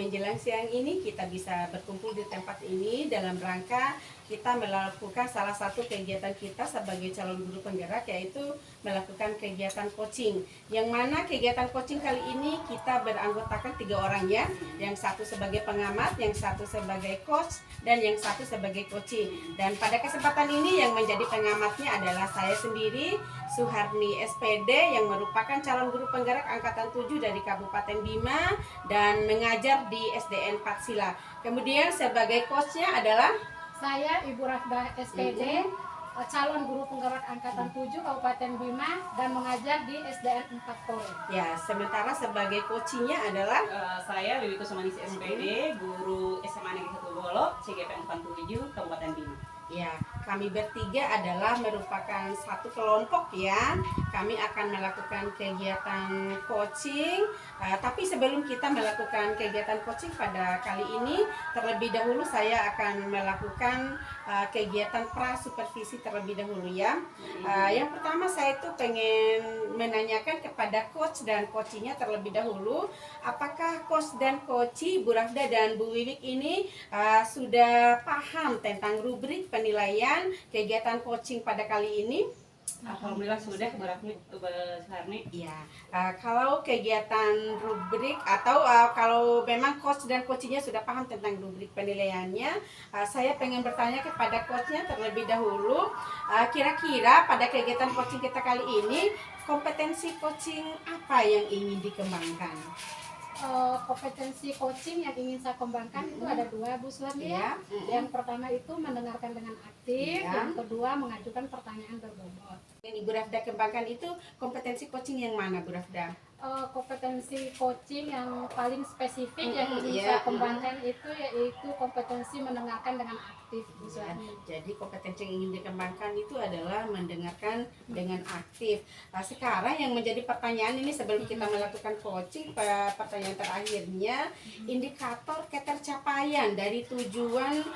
menjelang siang ini kita bisa berkumpul di tempat ini dalam rangka kita melakukan salah satu kegiatan kita sebagai calon guru penggerak, yaitu melakukan kegiatan coaching. Yang mana kegiatan coaching kali ini kita beranggotakan 3 orang ya, yang satu sebagai pengamat, yang satu sebagai coach, dan yang satu sebagai coaching. Dan pada kesempatan ini yang menjadi pengamatnya adalah saya sendiri, Suharni SPD, yang merupakan calon guru penggerak angkatan 7 dari Kabupaten Bima dan mengajar di SDN Patsila. Kemudian sebagai coachnya adalah saya Ibu Rafda SPD, calon guru penggerak angkatan 7 Kabupaten Bima dan mengajar di SDN 4 Pore. Ya, sementara sebagai coachingnya adalah saya Wiwi Kusumanis SPD, guru SMA Negeri 1 Bolo, CGP 47 Kabupaten Bima. ya, kami bertiga adalah merupakan satu kelompok ya. Kami akan melakukan kegiatan coaching. Tapi sebelum kita melakukan kegiatan coaching pada kali ini, terlebih dahulu saya akan melakukan kegiatan pra-supervisi terlebih dahulu ya. Yang pertama saya itu pengen menanyakan kepada coach dan coachingnya terlebih dahulu, apakah coach dan coaching Bu Rafda dan Bu Wiwik ini sudah paham tentang rubrik penilaian kegiatan coaching pada kali ini? Alhamdulillah sudah, Bu Suharni. Ya, kalau kegiatan rubrik atau kalau memang coach dan coachingnya sudah paham tentang rubrik penilaiannya, saya pengen bertanya kepada coachnya terlebih dahulu, kira-kira pada kegiatan coaching kita kali ini, kompetensi coaching apa yang ingin dikembangkan? Kompetensi coaching yang ingin saya kembangkan itu ada 2, Bu Suharni ya. Yang pertama itu mendengarkan dengan aktif, yang kedua mengajukan pertanyaan berbobot. Yang Ibu Rafda kembangkan itu kompetensi coaching yang mana, Bu Rafda? Kompetensi coaching yang paling spesifik yang ingin saya kembangkan itu yaitu kompetensi mendengarkan dengan aktif, Bu Suharni. Jadi kompetensi yang ingin dikembangkan itu adalah mendengarkan dengan aktif. Sekarang yang menjadi pertanyaan ini sebelum kita melakukan coaching, pertanyaan terakhirnya, indikator ketercapaian dari tujuan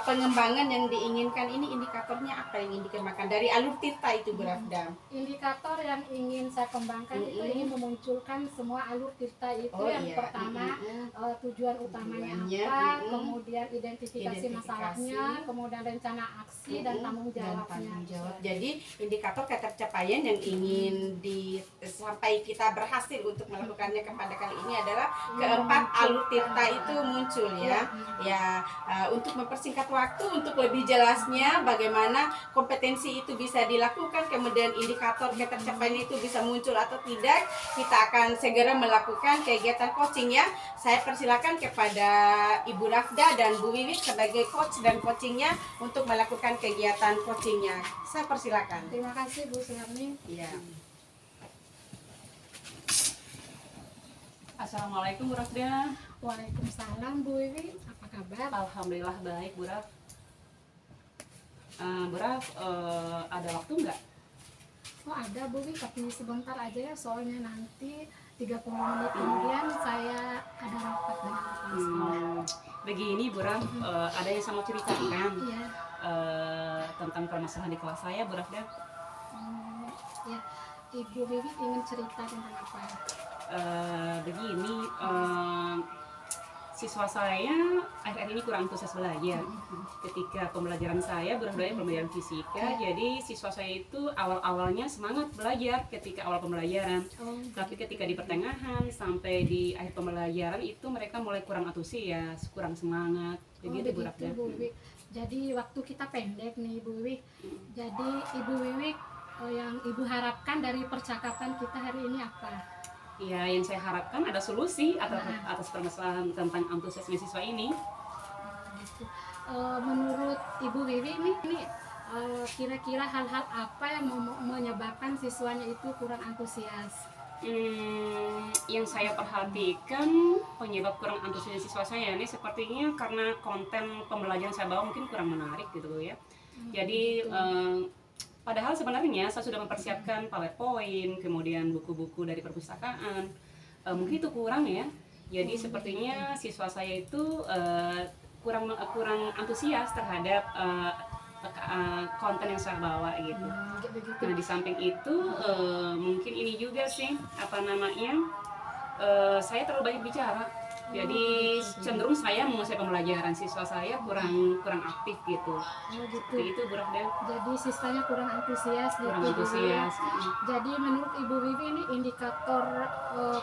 pengembangan yang diinginkan ini, indikatornya apa yang ingin dikembangkan dari alur Tirta itu, Bu Rafda? Indikator yang ingin saya kembangkan itu ingin memunculkan semua alur Tirta itu. Pertama, tujuan utamanya apa, kemudian identifikasi masalahnya, kemudian rencana aksi dan tanggung jawabnya. Jadi indikator ketercapaian yang ingin sampai kita berhasil untuk melakukannya kepada kali ini adalah keempat alur Tirta itu muncul ya. Untuk mempersingkat waktu, untuk lebih jelasnya bagaimana kompetensi itu bisa dilakukan, kemudian indikator ketercapaian itu bisa muncul atau tidak, kita akan segera melakukan kegiatan coaching ya. Saya persilakan kepada Ibu Rafda dan Bu Wiwik sebagai coach dan coachingnya untuk melakukan kegiatan coachingnya. Saya persilakan. Terima kasih Bu Suharni. Ya. Assalamualaikum Bu Rafda. Waalaikumsalam Bu Wiwi, apa kabar? Alhamdulillah baik, Bu Raf. Bu Raf, ada waktu nggak? Oh ada Bu Wiwi, tapi sebentar aja ya, soalnya nanti 30 menit kemudian saya ada rapat dengan kepala sekolah. Begini Bu Raf, ada yang saya mau ceritakan Iya. tentang permasalahan di kelas saya, Bu Rafda. Ya, Ibu Wiwi ingin cerita tentang apa? Begini, siswa saya akhir-akhir ini kurang antusias belajar. Ketika pembelajaran saya pembelajaran fisika, jadi siswa saya itu awal-awalnya semangat belajar ketika awal pembelajaran. Tapi ketika di pertengahan sampai di akhir pembelajaran itu mereka mulai kurang antusias, kurang semangat. Begitu Bu Rafda. Bu Wiwi. Jadi waktu kita pendek nih Bu Wiwi. Jadi Ibu Wiwi, yang Ibu harapkan dari percakapan kita hari ini apa? Ya, yang saya harapkan ada solusi atas permasalahan tentang antusiasme siswa ini. Menurut Ibu Wiwi ini kira-kira hal-hal apa yang menyebabkan siswanya itu kurang antusias? Yang saya perhatikan penyebab kurang antusias siswa saya ini sepertinya karena konten pembelajaran saya bawa mungkin kurang menarik gitu ya. Jadi padahal sebenarnya saya sudah mempersiapkan PowerPoint, kemudian buku-buku dari perpustakaan, mungkin itu kurang ya. Jadi sepertinya siswa saya itu kurang antusias terhadap konten yang saya bawa gitu. Nah di samping itu mungkin ini juga sih saya terlalu banyak bicara. Jadi cenderung saya menguasai pembelajaran, siswa saya kurang aktif gitu. gitu. Seperti itu Bu Rahda. Jadi siswanya kurang antusias gitu. Kurang antusias. Jadi menurut Ibu Wiwi ini indikator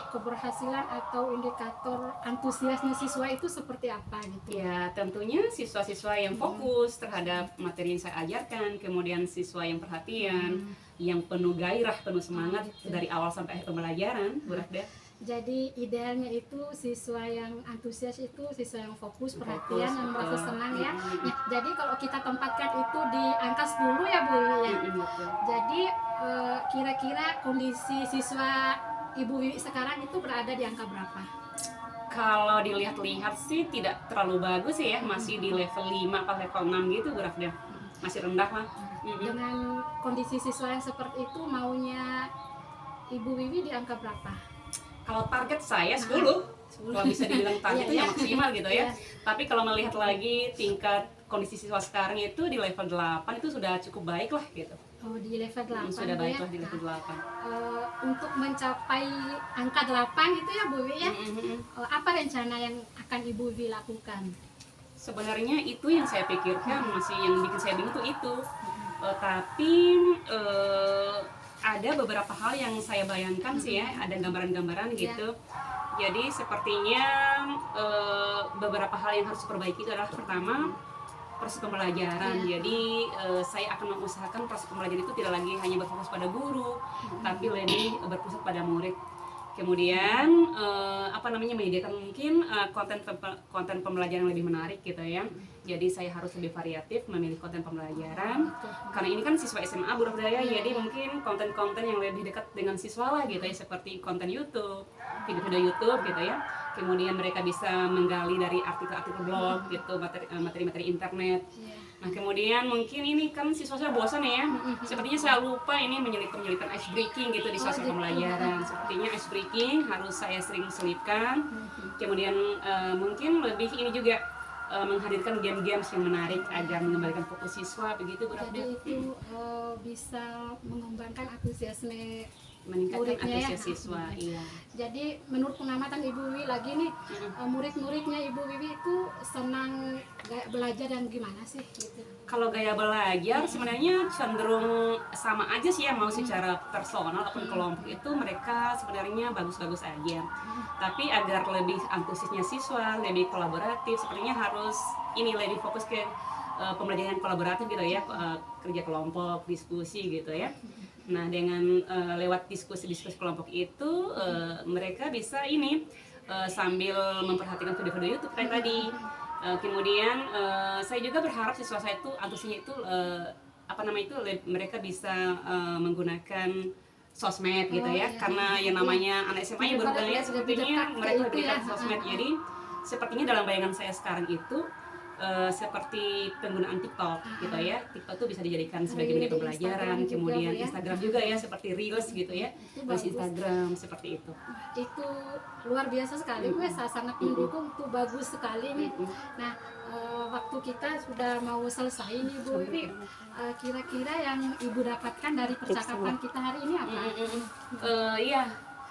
keberhasilan atau indikator antusiasnya siswa itu seperti apa gitu? Ya tentunya siswa-siswa yang fokus terhadap materi yang saya ajarkan, kemudian siswa yang perhatian, yang penuh gairah, penuh semangat dari awal sampai akhir pembelajaran, Bu Rahda. Jadi idealnya itu siswa yang antusias itu siswa yang fokus, perhatian, yang merasa senang ya. Nah, jadi kalau kita tempatkan itu di angka 10 ya Bu ya. Jadi kira-kira kondisi siswa Ibu Wiwi sekarang itu berada di angka berapa? Kalau dilihat-lihat sih tidak terlalu bagus ya, masih di level 5 atau level 6 gitu Bu Rahda. Masih rendah lah. Dengan kondisi siswa yang seperti itu maunya Ibu Wiwi di angka berapa? Kalau target saya 10, kalau bisa dibilang target itu yang maksimal gitu ya. Tapi kalau melihat lagi tingkat kondisi siswa sekarang itu di level 8 itu sudah cukup baik lah gitu. Oh, di level 8 sudah baik lah di level 8. Untuk mencapai angka 8 itu ya Bu Wiwi ya, apa rencana yang akan Ibu Wiwi lakukan? Sebenarnya itu yang saya pikirkan, masih yang bikin saya bingung tuh itu. Tapi ada beberapa hal yang saya bayangkan sih ya, ada gambaran-gambaran gitu. Jadi sepertinya beberapa hal yang harus diperbaiki itu adalah pertama proses pembelajaran. Jadi saya akan mengusahakan proses pembelajaran itu tidak lagi hanya berfokus pada guru, tapi lebih berpusat pada murid. Kemudian menyediakan mungkin konten pembelajaran yang lebih menarik gitu ya. Jadi saya harus lebih variatif memilih konten pembelajaran. Karena ini kan siswa SMA Bu Rahda, jadi mungkin konten-konten yang lebih dekat dengan siswa lah gitu ya, seperti konten YouTube, video-video YouTube gitu ya. Kemudian mereka bisa menggali dari artikel-artikel blog gitu, materi-materi internet. Nah kemudian mungkin ini kan siswa saya bosan ya, sepertinya saya lupa ini menyelipkan ice breaking gitu di suasana pembelajaran. Sepertinya ice breaking harus saya sering selipkan. Kemudian mungkin lebih ini juga menghadirkan game-games yang menarik agar mengembalikan fokus siswa begitu Bu Rahda. Jadi itu bisa mengembangkan antusiasme meningkatkan muridnya antusias siswa. Iya. Jadi menurut pengamatan Ibu Wiwi lagi nih, murid-muridnya Ibu Wiwi itu senang belajar dan gimana sih gitu? Kalau gaya belajar sebenarnya cenderung sama aja sih ya, mau secara personal ataupun kelompok itu mereka sebenarnya bagus-bagus aja. Tapi agar lebih antusiasnya siswa, lebih kolaboratif, sepertinya harus ini lebih fokus ke pembelajaran kolaboratif gitu ya, kerja kelompok, diskusi gitu ya. Nah dengan lewat diskusi-diskusi kelompok itu mereka bisa ini sambil memperhatikan video-video YouTube kayak tadi. Kemudian saya juga berharap siswa saya itu antusiasnya itu mereka bisa menggunakan sosmed gitu ya, karena yang namanya anak SMA baru banget sepertinya mereka lebih dekat sosmed. Jadi sepertinya dalam bayangan saya sekarang itu seperti penggunaan TikTok gitu ya. TikTok itu bisa dijadikan sebagai media pembelajaran, kemudian Instagram juga ya, seperti Reels gitu ya, Reels Instagram seperti itu. Itu luar biasa sekali, gue sangat mendukung, tuh bagus sekali nih. Nah waktu kita sudah mau selesai nih Bu Wiwi, kira-kira yang Ibu dapatkan dari percakapan kita hari ini apa? Iya,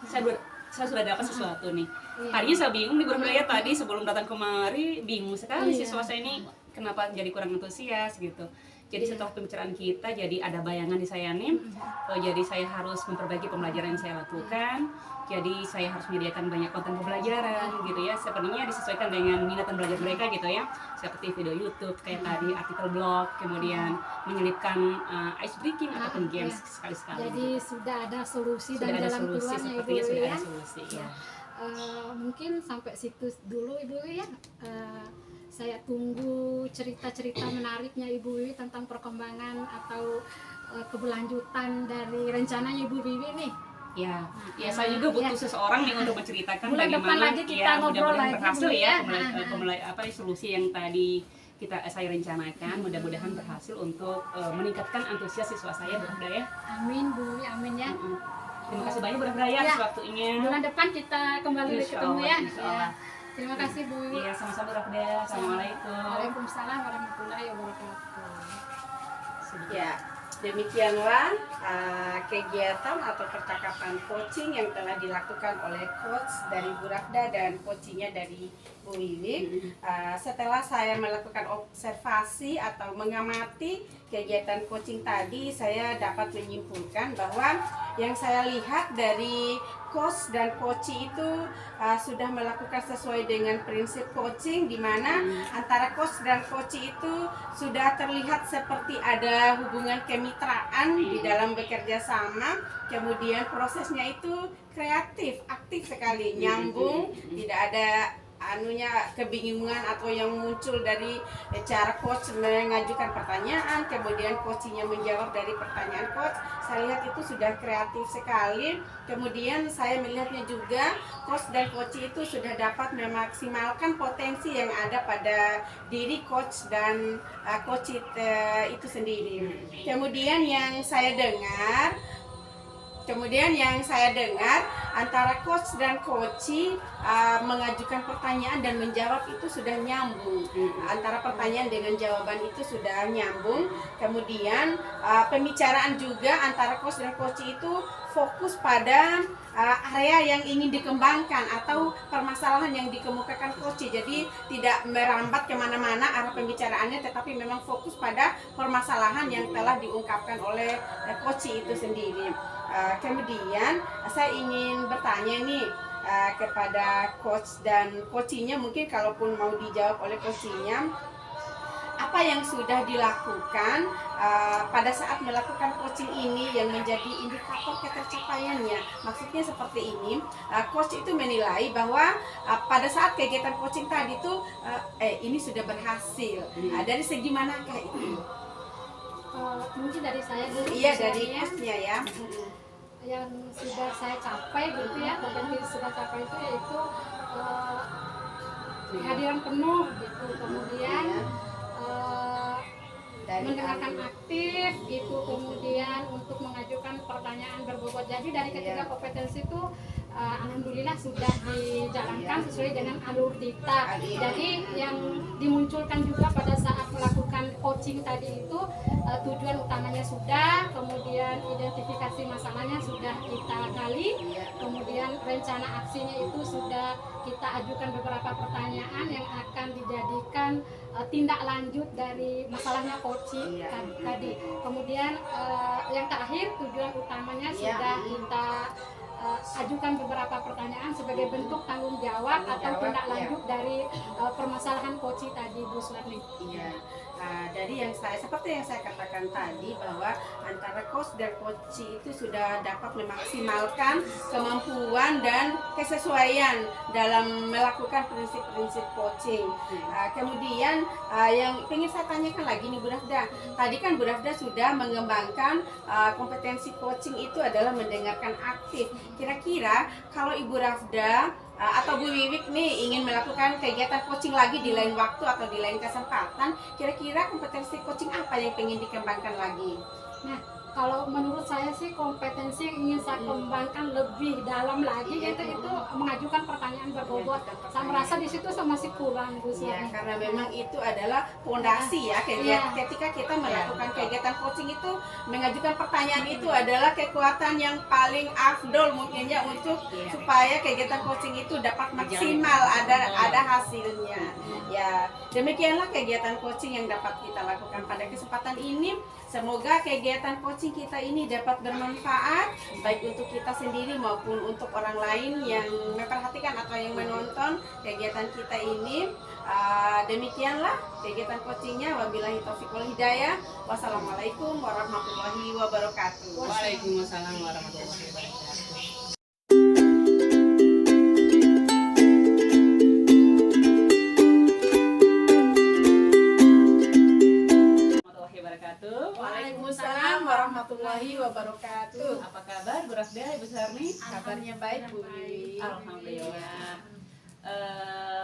saya sudah dapat sesuatu nih. Tadinya saya bingung di berbeda tadi sebelum datang kemari, bingung sekali siswa saya ini kenapa jadi kurang antusias gitu. Jadi setelah pembicaraan kita jadi ada bayangan di saya nih. Jadi saya harus memperbaiki pembelajaran yang saya lakukan. Jadi saya harus menyediakan banyak konten pembelajaran gitu ya. Sepertinya disesuaikan dengan minat dan belajar mereka gitu ya. Seperti video YouTube kayak tadi, artikel blog, kemudian menyelipkan ice breaking ataupun games sekali-sekali. Jadi gitu. sudah ada solusi Sudah dan ada jalan solusi, keluarnya Ibu sepertinya sudah Wiwi ada ya. solusi ya. Mungkin sampai situ dulu Ibu Wiwi ya. Saya tunggu cerita-cerita menariknya Ibu Wiwi tentang perkembangan atau keberlanjutan dari rencananya Ibu Wiwi nih. Ya, saya juga butuh seseorang nih untuk menceritakan bulan depan bagaimana lagi kita ngobrol lagi berhasil ya, ya. Solusi yang tadi saya rencanakan, mudah-mudahan berhasil untuk meningkatkan antusias siswa saya Bu Rahda ya. Amin Bu Wiwi, amin ya. Terima kasih banyak Bu Rahda ya atas waktunya. Bulan depan kita kembali ketemu ya. Terima kasih Bu Wiwi. Iya, sama-sama Bu Rahda. Assalamualaikum. Waalaikumsalam warahmatullahi wabarakatuh. Ya, demikianlah kegiatan atau percakapan coaching yang telah dilakukan oleh coach dari Bu Rafda dan coachingnya dari Bu Wiwik. Setelah saya melakukan observasi atau mengamati kegiatan coaching tadi, saya dapat menyimpulkan bahwa yang saya lihat dari coach dan coachee itu sudah melakukan sesuai dengan prinsip coaching, di mana antara coach dan coachee itu sudah terlihat seperti ada hubungan kemitraan di dalam bekerja sama. Kemudian prosesnya itu kreatif, aktif sekali, nyambung, tidak ada kebingungan atau yang muncul dari cara coach mengajukan pertanyaan, kemudian coachingnya menjawab dari pertanyaan coach. Saya lihat itu sudah kreatif sekali. Kemudian saya melihatnya juga coach dan coachee itu sudah dapat memaksimalkan potensi yang ada pada diri coach dan coachee itu sendiri. Kemudian yang saya dengar antara coach dan coachee mengajukan pertanyaan dan menjawab itu sudah nyambung. Antara pertanyaan dengan jawaban itu sudah nyambung. Kemudian pembicaraan juga antara coach dan coachee itu fokus pada area yang ingin dikembangkan atau permasalahan yang dikemukakan coachee. Jadi tidak merambat kemana-mana arah pembicaraannya, tetapi memang fokus pada permasalahan yang telah diungkapkan oleh coachee itu sendiri. Kemudian saya ingin bertanya nih kepada coach dan coachee-nya, mungkin kalaupun mau dijawab oleh coachee-nya, apa yang sudah dilakukan pada saat melakukan coaching ini yang menjadi indikator ketercapaiannya. Maksudnya seperti ini, coach itu menilai bahwa pada saat kegiatan coaching tadi itu ini sudah berhasil. Dari segi manakah itu? Mungkin dari saya dulu. Iya, dari coachnya ya. Yang sudah saya capai gitu ya, kompetensi sudah capai itu yaitu kehadiran penuh gitu, kemudian mendengarkan aktif gitu, kemudian untuk mengajukan pertanyaan berbobot. Jadi dari ketiga kompetensi itu alhamdulillah sudah dijalankan sesuai dengan alur kita. Jadi yang dimunculkan juga pada saat melakukan coaching tadi itu tujuan utamanya sudah, kemudian identifikasi masalahnya sudah kita gali, kemudian rencana aksinya itu sudah kita ajukan beberapa pertanyaan yang akan dijadikan tindak lanjut dari masalahnya coaching tadi. Kemudian yang terakhir tujuan utamanya sudah kita ajukan beberapa pertanyaan sebagai bentuk tanggung jawab atau tindak lanjut dari permasalahan coaching tadi, Bu Sularni. Iya. Dari seperti yang saya katakan tadi, bahwa antara coach dan coachee itu sudah dapat memaksimalkan kemampuan dan kesesuaian dalam melakukan prinsip-prinsip coaching. Kemudian yang ingin saya tanyakan lagi nih Bu Rafda, tadi kan Bu Rafda sudah mengembangkan kompetensi coaching itu adalah mendengarkan aktif. Kira-kira kalau Ibu Rafda atau Bu Wiwik nih ingin melakukan kegiatan coaching lagi di lain waktu atau di lain kesempatan, kira-kira kompetensi coaching apa yang ingin dikembangkan lagi? Nah, kalau menurut saya sih kompetensi yang ingin saya kembangkan lebih dalam lagi itu mengajukan pertanyaan berbobot. Saya merasa di situ saya masih kurang, Bu. Ya, karena memang itu adalah fondasi ya, ketika kita melakukan kegiatan coaching itu, mengajukan pertanyaan itu adalah kekuatan yang paling afdol mungkin ya untuk supaya kegiatan coaching itu dapat maksimal ada hasilnya. Ya, demikianlah kegiatan coaching yang dapat kita lakukan pada kesempatan ini. Semoga kegiatan coaching kita ini dapat bermanfaat baik untuk kita sendiri maupun untuk orang lain yang memperhatikan atau yang menonton kegiatan kita ini. Demikianlah kegiatan coachingnya. Wabillahi taufiq wal hidayah. Wassalamualaikum warahmatullahi wabarakatuh. Waalaikumsalam warahmatullahi wabarakatuh. Waalaikumsalam warahmatullahi wabarakatuh. Apa kabar Bu Rafda, Ibu Sarni? Kabarnya baik, Bu. Alhamdulillah.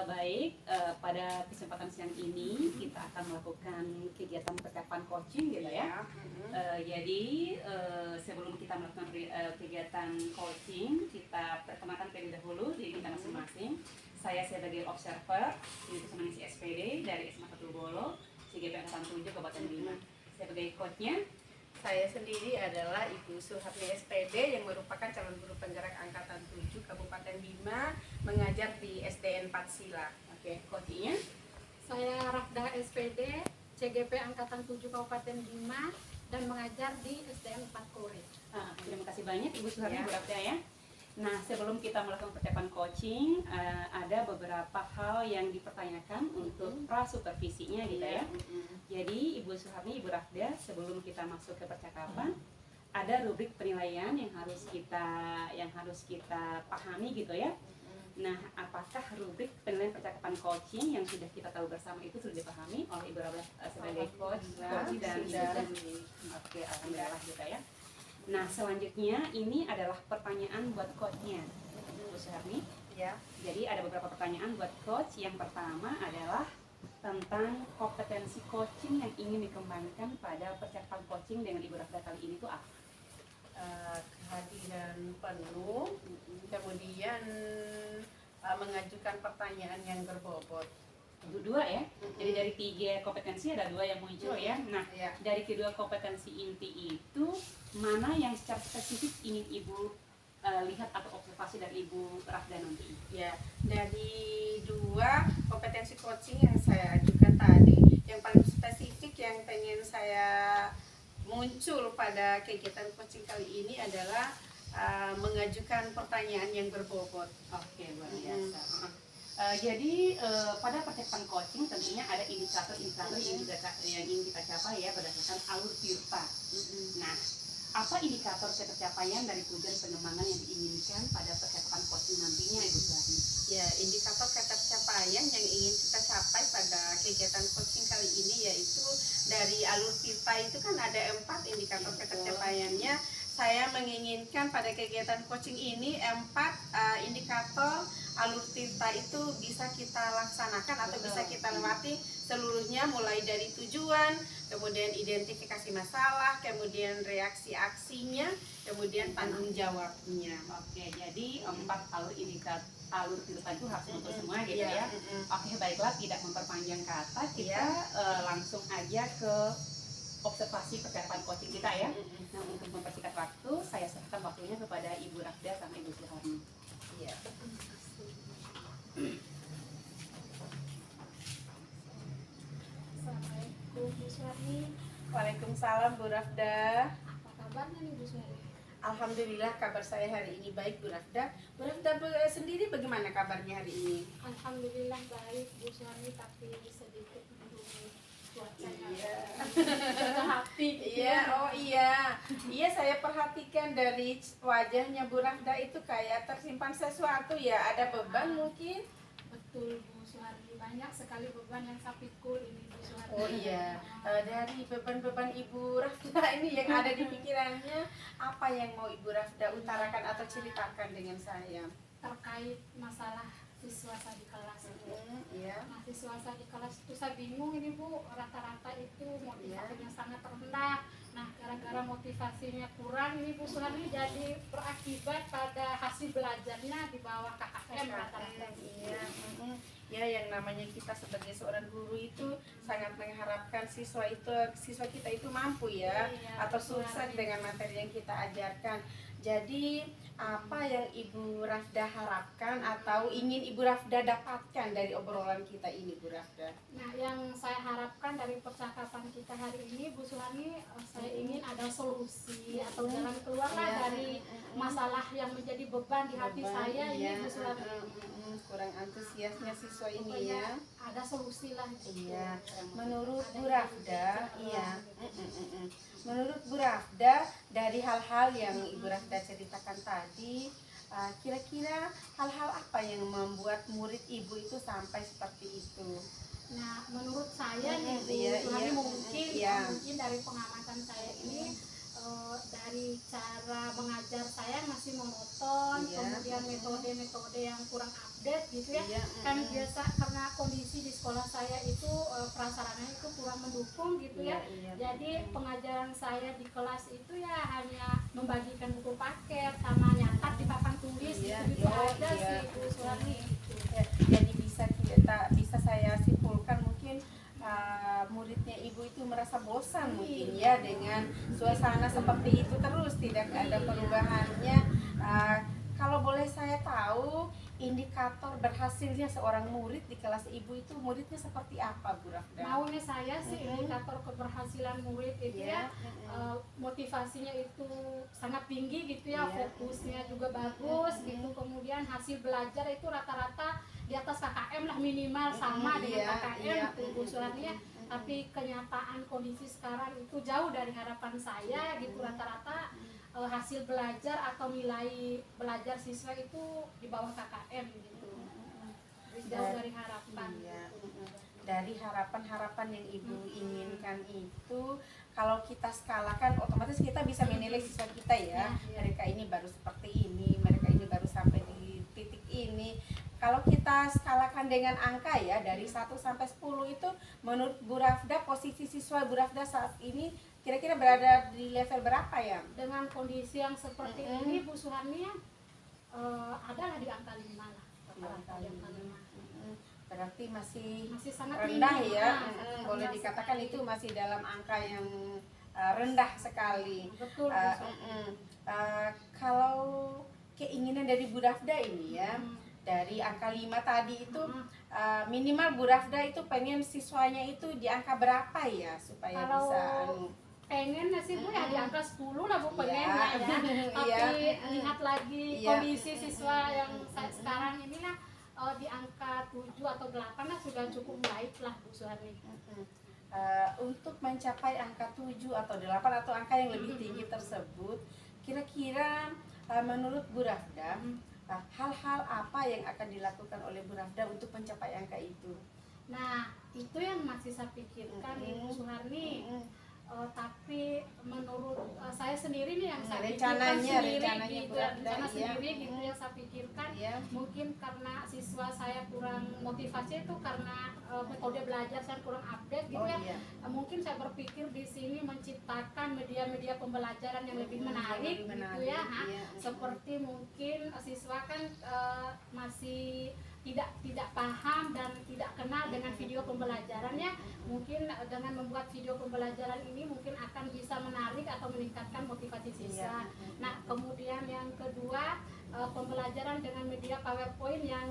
Baik, pada kesempatan siang ini kita akan melakukan kegiatan percakapan coaching gitu ya. Jadi sebelum kita melakukan kegiatan coaching, kita perkenalkan terlebih dahulu diri kita masing-masing. Saya sebagai observer, ini bersama isi SPD dari SMA 1 Bolo, CGP Angkatan 7 Kabupaten Bima. Sebagai coachnya, Saya sendiri adalah Ibu Suharni SPD yang merupakan calon guru penggerak angkatan 7 Kabupaten Bima, mengajar di SDN 4 Sila. Oke, kotinya? Saya Rafda SPD, CGP angkatan 7 Kabupaten Bima dan mengajar di SDN 4 Kore. Terima kasih banyak Ibu Suharni, Ya. Bu Rafda ya. Nah, sebelum kita melakukan persiapan coaching, ada beberapa hal yang dipertanyakan untuk pra-supervisinya gitu ya. Jadi Ibu Suharni, Ibu Rafda, sebelum kita masuk ke percakapan, ada rubrik penilaian yang harus kita pahami gitu ya. Nah, apakah rubrik penilaian percakapan coaching yang sudah kita tahu bersama itu sudah dipahami oleh Ibu Rafda sebagai coach dan Oke, alhamdulillah gitu ya. Nah, selanjutnya ini adalah pertanyaan buat coachnya, Bu Suharni. Ya. Jadi ada beberapa pertanyaan buat coach. Yang pertama adalah tentang kompetensi coaching yang ingin dikembangkan pada percakapan coaching dengan Ibu Rafda kali ini itu apa? Kehadiran penuh, kemudian mengajukan pertanyaan yang berbobot. Dua ya. Jadi dari 3 kompetensi ada 2 yang muncul ya. Nah, Ya. dari kedua kompetensi inti itu mana yang secara spesifik ingin Ibu lihat atau observasi dari Ibu Rafda nanti? Ya, dari 2 kompetensi coaching yang saya ajukan tadi, yang paling spesifik yang pengen saya muncul pada kegiatan coaching kali ini adalah mengajukan pertanyaan yang berbobot. Oke, luar biasa. Jadi pada percakapan coaching tentunya ada indikator-indikator yang ingin kita capai ya berdasarkan alur Tirta. Nah, apa indikator ketercapaian dari tujuan pengembangan yang diinginkan pada percakapan coaching nantinya, Ibu Suharni? Ya, indikator ketercapaian yang ingin kita capai pada kegiatan coaching kali ini yaitu dari alur Tirta itu kan ada 4 indikator ketercapaiannya. Saya menginginkan pada kegiatan coaching ini 4 indikator alur Tirta itu bisa kita laksanakan atau bisa kita lewati seluruhnya, mulai dari tujuan, kemudian identifikasi masalah, kemudian reaksi aksinya, kemudian tanggung jawabnya. Oke, jadi 4 alur Tirta itu harus untuk semua gitu ya. Oke, baiklah, tidak memperpanjang kata, kita langsung aja ke observasi percakapan coaching kita ya. Nah, untuk mempersingkat waktu, saya serahkan waktunya kepada Ibu Rafda sama Ibu Suharni. Iya. Assalamualaikum Bu Suharni. Waalaikumsalam Bu Rafda. Apa kabarnya nih Bu Suharni? Alhamdulillah kabar saya hari ini baik Bu Rafda. Bu Rafda sendiri bagaimana kabarnya hari ini? Alhamdulillah baik Bu Suharni, tapi sedikit mendung cuacanya. Iya. Hati gitu Iya, ya. oh iya. Iya, saya perhatikan dari wajahnya Bu Rafda itu kayak tersimpan sesuatu ya. Ada beban mungkin? Betul Bu Suharni, banyak sekali beban yang saya pikul ini Bu Suharni. Oh iya. Dari beban-beban Ibu Rafda ini yang ada di pikirannya, apa yang mau Ibu Rafda utarakan atau ceritakan dengan saya? Terkait masalah siswa saya di kelas itu. Iya. Nah, siswa saya di kelas itu saya bingung ini Bu, rata-rata itu motivasinya sangat rendah. Nah, gara-gara motivasinya kurang ini Bu Suharni jadi berakibat pada hasil belajarnya di bawah KKM rata-rata. Iya. Ya, yang namanya kita sebagai seorang guru itu sangat mengharapkan siswa kita itu mampu ya, Iya, atau betul. sukses dengan materi yang kita ajarkan. Jadi apa yang Ibu Rafda harapkan atau ingin Ibu Rafda dapatkan dari obrolan kita ini, Bu Rafda? Nah, yang saya harapkan dari percakapan kita hari ini Bu Suharni, saya ingin ada solusi atau jalan keluar lah Iya. dari masalah yang menjadi beban di hati saya ini Bu Suharni. Kurang antusiasnya siswa ini Pokoknya ya. ada solusi lah. Iya, menurut Bu Rafda, iya. Menurut Bu Rafda, dari hal-hal yang Ibu Rafda ceritakan tadi, kira-kira hal-hal apa yang membuat murid Ibu itu sampai seperti itu? Nah, menurut saya nih Bu Iya, Suharni, iya. mungkin dari pengamatan saya ini dari cara mengajar saya masih monoton, Iya. kemudian metode-metode yang kurang update gitu ya. Iya, Kan biasa karena kondisi di sekolah saya itu prasarananya itu kurang mendukung gitu ya. Iya. Jadi pengajaran saya di kelas itu ya hanya membagikan buku paket sama nyatat di papan tulis Iya, gitu oh, aja iya. sih Bu Suharni gitu. Ya, jadi bisa saya simpulkan mungkin muridnya Ibu itu merasa bosan mungkin ya dengan suasana seperti itu terus, tidak ada perubahannya. Kalau boleh saya tahu, indikator berhasilnya seorang murid di kelas ibu itu muridnya seperti apa, Bu Rafda? Maunya saya sih indikator keberhasilan murid itu ya motivasinya itu sangat tinggi gitu ya, fokusnya juga bagus gitu, kemudian hasil belajar itu rata-rata di atas KKM lah minimal sama dengan KKM itu usulannya. Tapi kenyataan kondisi sekarang itu jauh dari harapan saya gitu, rata-rata hasil belajar atau nilai belajar siswa itu di bawah KKM gitu, jauh dari harapan. Dari harapan-harapan yang ibu inginkan itu, kalau kita skalakan otomatis kita bisa menilai siswa kita ya. Mereka ini baru seperti ini, mereka ini baru sampai di titik ini. Kalau kita skalakan dengan angka ya, dari 1 sampai 10 itu menurut Bu Rafda, posisi siswa Bu Rafda saat ini kira-kira berada di level berapa ya? Dengan kondisi yang seperti ini Bu Suharni adalah di angka 5 lah. Berarti masih sangat rendah tinggi, ya. Boleh dikatakan sekali. Itu masih dalam angka yang rendah sekali. Betul. Kalau keinginan dari Bu Rafda ini ya, dari angka 5 tadi itu minimal Bu Rafda itu pengen siswanya itu di angka berapa ya supaya kalau bisa pengen sih Bu ya di angka 10 lah Bu pengennya ya. Tapi lihat lagi kondisi siswa yang sekarang ini lah di angka 7 atau 8 lah sudah cukup baik lah Bu Suharni. Untuk mencapai angka 7 atau 8 atau angka yang lebih tinggi tersebut, kira-kira menurut Bu Rafda hal-hal apa yang akan dilakukan oleh Bu Rafda untuk mencapai angka itu? Nah, itu yang masih saya pikirkan Ibu Suharni. Tapi menurut saya sendiri nih yang saya pikirkan sendiri gitu, rencana sendiri gitu yang saya pikirkan, mungkin karena siswa saya kurang motivasi itu karena metode belajar saya kurang update gitu ya. Mungkin saya berpikir di sini menciptakan media-media pembelajaran yang lebih menarik gitu ya. Seperti mungkin siswa kan masih tidak paham dan tidak kenal dengan video pembelajarannya, mungkin dengan membuat video pembelajaran ini mungkin akan bisa menarik atau meningkatkan motivasi siswa. Nah, kemudian yang kedua, pembelajaran dengan media PowerPoint yang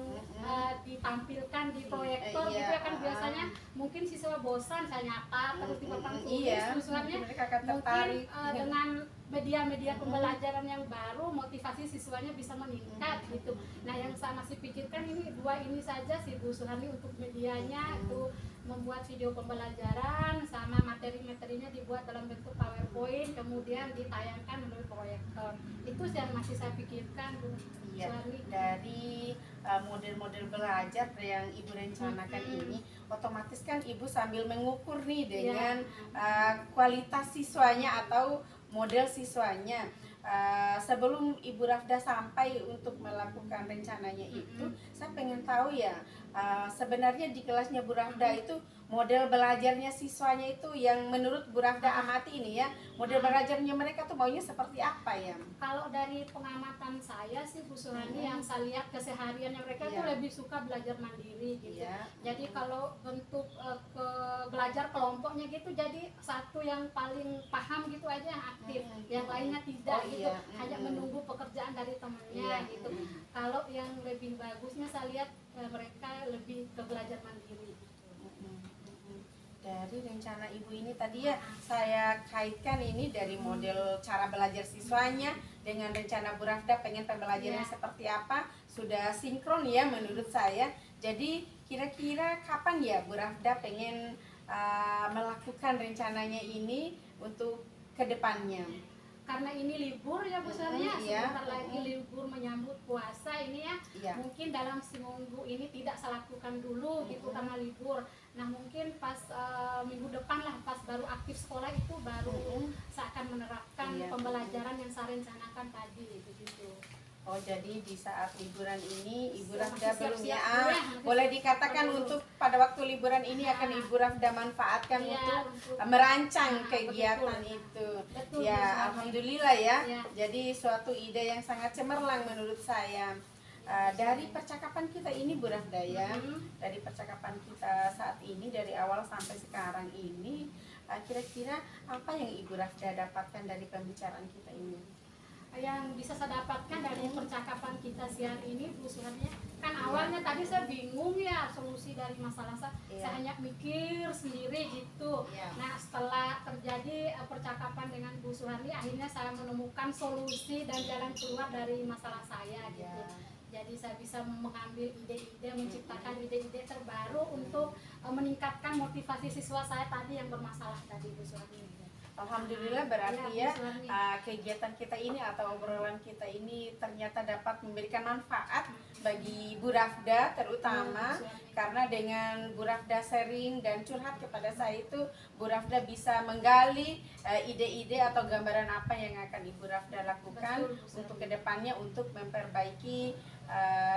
ditampilkan di proyektor gitu ya, kan biasanya mungkin siswa bosan saya nyata terus di papan tulis, usulannya mungkin dengan media-media pembelajaran yang baru motivasi siswanya bisa meningkat gitu. Nah, yang saya masih pikirkan ini dua ini saja sih Bu Suharni untuk medianya, itu membuat video pembelajaran sama materi-materinya dibuat dalam bentuk PowerPoint kemudian ditayangkan melalui proyektor. Itu yang masih saya pikirkan Bu Suharni. Dari model-model belajar yang Ibu rencanakan ini, otomatis kan Ibu sambil mengukur nih dengan kualitas siswanya atau model siswanya. Sebelum Ibu Rafda sampai untuk melakukan rencananya itu, saya pengen tahu ya, sebenarnya di kelasnya Bu Rafda itu model belajarnya siswanya itu yang menurut Bu Rafda amati ini ya, model belajarnya mereka tuh maunya seperti apa ya? Kalau dari pengamatan saya sih Bu Suharni, yang saya lihat kesehariannya mereka tuh lebih suka belajar mandiri gitu. Jadi kalau bentuk belajar kelompoknya gitu, jadi satu yang paling paham gitu aja yang aktif, yang lainnya tidak gitu, hanya menunggu pekerjaan dari temannya gitu. Kalau yang lebih bagusnya saya lihat mereka lebih ke belajar mandiri. Dari rencana Ibu ini tadi ya, saya kaitkan ini dari model cara belajar siswanya dengan rencana Bu Rafda pengen pembelajarannya seperti apa, sudah sinkron ya menurut saya. Jadi kira-kira kapan ya Bu Rafda pengen melakukan rencananya ini untuk kedepannya? Karena ini libur ya Bu Suharni, sebentar lagi libur menyambut puasa ini ya, mungkin dalam seminggu ini tidak saya lakukan dulu gitu karena libur. Nah, mungkin pas minggu depan lah, pas baru aktif sekolah itu baru saya akan menerapkan pembelajaran yang saya rencanakan tadi gitu. Oh, jadi di saat liburan ini Ibu Rafda belum boleh dikatakan untuk pada waktu liburan ini akan Ibu Rafda manfaatkan untuk merancang kegiatan itu. Ya, alhamdulillah ya. Jadi suatu ide yang sangat cemerlang menurut saya. Dari percakapan kita ini Bu Rafda ya, dari percakapan kita saat ini dari awal sampai sekarang ini, kira-kira apa yang Ibu Rafda dapatkan dari pembicaraan kita ini? Yang bisa saya dapatkan dari percakapan kita siang ini, Bu Suharni, kan awalnya tadi saya bingung ya solusi dari masalah saya, saya hanya mikir sendiri gitu. Nah, setelah terjadi percakapan dengan Bu Suharni, akhirnya saya menemukan solusi dan jalan keluar dari masalah saya gitu. Jadi saya bisa mengambil ide-ide, menciptakan ide-ide terbaru untuk meningkatkan motivasi siswa saya tadi yang bermasalah tadi, Bu Suharni. Alhamdulillah, berarti kegiatan kita ini atau obrolan kita ini ternyata dapat memberikan manfaat bagi Bu Rafda terutama karena dengan Bu Rafda sharing dan curhat kepada saya itu Bu Rafda bisa menggali ide-ide atau gambaran apa yang akan Ibu Rafda lakukan untuk kedepannya untuk memperbaiki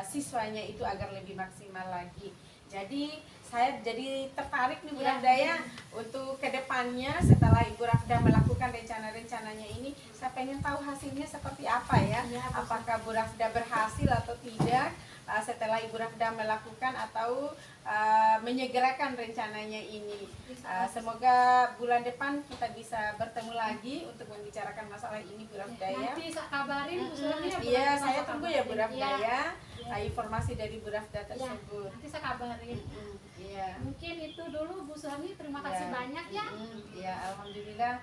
siswanya itu agar lebih maksimal lagi. Jadi saya jadi tertarik nih Bu Rafda ya untuk kedepannya setelah Ibu Rafda melakukan rencana-rencananya ini, saya pengen tahu hasilnya seperti apa ya, apakah Bu Rafda berhasil atau tidak setelah Ibu Rafda melakukan atau menyegerakan rencananya ini. Semoga bulan depan kita bisa bertemu lagi untuk membicarakan masalah ini Bu Rafda ya. Nanti saya kabarin Bu Suharni. Iya, saya tunggu ya Bu Rafda ya. Informasi dari Bu Rafda tersebut. Nanti saya kabarin. Mungkin itu dulu Bu Suharni, terima kasih banyak ya. Ya, alhamdulillah,